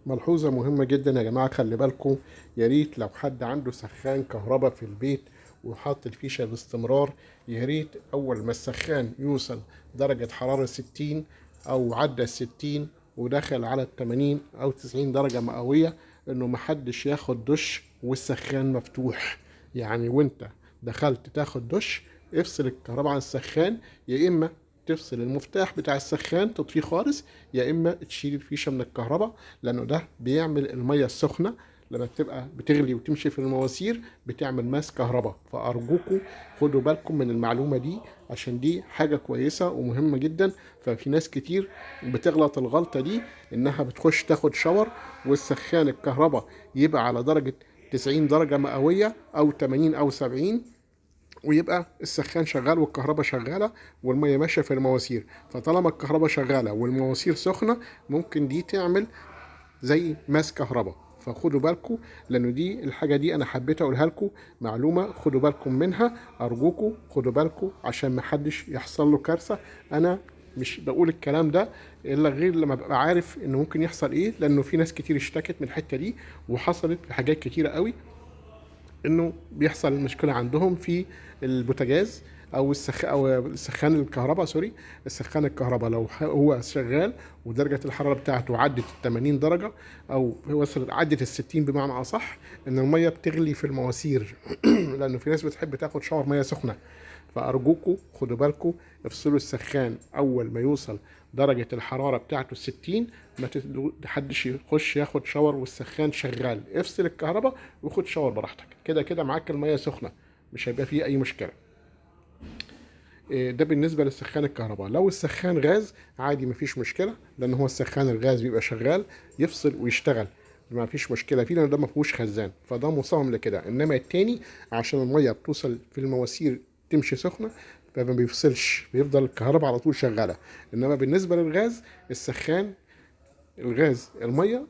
ملحوظة مهمة جدا يا جماعة، خلي بالكم. يا ريت لو حد عنده سخان كهرباء في البيت وحاط الفيشة باستمرار، يا ريت أول ما السخان يوصل درجة حرارة 60 أو عدى 60 ودخل على 80 أو 90 درجة مئوية، إنه محدش ياخد دش والسخان مفتوح. يعني وأنت دخلت تاخد دش، افصل الكهرباء عن السخان، يا إما تفصل المفتاح بتاع السخان تطفيه خالص، يا اما تشيل الفيشه من الكهرباء، لانه ده بيعمل الميه السخنه لما بتبقى بتغلي وتمشي في المواسير بتعمل ماس كهرباء. فارجوكم خدوا بالكم من المعلومه دي، عشان دي حاجه كويسه ومهمه جدا. ففي ناس كتير بتغلط الغلطه دي، انها بتخش تاخد شاور والسخان الكهرباء يبقى على درجه 90 درجه مئويه او 80 او 70، ويبقى السخان شغال والكهرباء شغاله والميه ماشيه في المواسير. فطالما الكهرباء شغاله والمواسير سخنه، ممكن دي تعمل زي ماس كهرباء. فخدوا بالكم، لانه دي الحاجه دي انا حبيت اقولها لكم معلومه، خدوا بالكم منها. ارجوكم خدوا بالكم عشان ما حدش يحصل له كارثه. انا مش بقول الكلام ده الا غير لما ببقى عارف انه ممكن يحصل ايه، لانه في ناس كتير اشتكت من الحته دي، وحصلت في حاجات كتيره قوي انه بيحصل مشكله عندهم في البوتاجاز او السخان الكهرباء، سوري، السخان الكهرباء لو هو شغال ودرجه الحراره بتاعته عدت 80 درجه او وصلت عدت ال 60 بمعنى اصح، ان الميه بتغلي في المواسير لانه في ناس بتحب تاخد شاور ميه سخنه. فارجوكوا خدوا بالكم، افصلوا السخان اول ما يوصل درجه الحراره بتاعته 60. ما حدش يخش ياخد شاور والسخان شغال، افصل الكهرباء وخد شاور براحتك، كده كده معاك الميه سخنه، مش هيبقى فيه اي مشكله. ده بالنسبه للسخان الكهرباء. لو السخان غاز عادي مفيش مشكله، لان هو السخان الغاز بيبقى شغال يفصل ويشتغل، ما فيش مشكله فيه، لان ده ما فيهوش خزان، فده مصمم لكده. انما التاني عشان الميه بتوصل في المواسير تمشي سخنه، فما بيفصلش، بيفضل الكهرباء على طول شغاله. انما بالنسبه للغاز، السخان الغاز الميه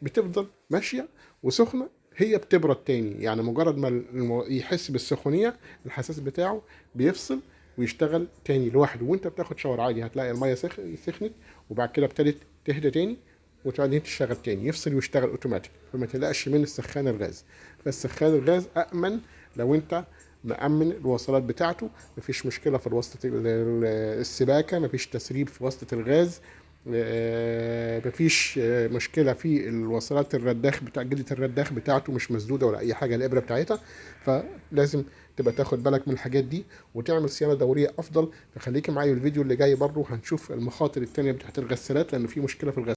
بتفضل ماشيه وسخنه، هي بتبرد تاني. يعني مجرد ما يحس بالسخونيه، الحساس بتاعه بيفصل ويشتغل تاني لوحده. وانت بتاخد شاور عادي هتلاقي الميه سخنت، وبعد كده ابتدت تهدى تاني وتبعدين تشتغل تاني، يفصل ويشتغل اوتوماتيك. فما تقلقش من السخان الغاز. فالسخان الغاز امن لو انت مأمن الوصلات بتاعته، مفيش مشكله في وسط السباكه، مفيش تسريب في وسط الغاز، مفيش مشكله في الوصلات الرداخ بتاع جلده الرداخ بتاعته مش مسدوده ولا اي حاجه، الابره بتاعتها. فلازم تبقى تاخد بالك من الحاجات دي وتعمل صيانه دوريه افضل. فخليكي معايا الفيديو اللي جاي برضه هنشوف المخاطر التانية بتاعت الغسالات، لان في مشكله في الغسالات.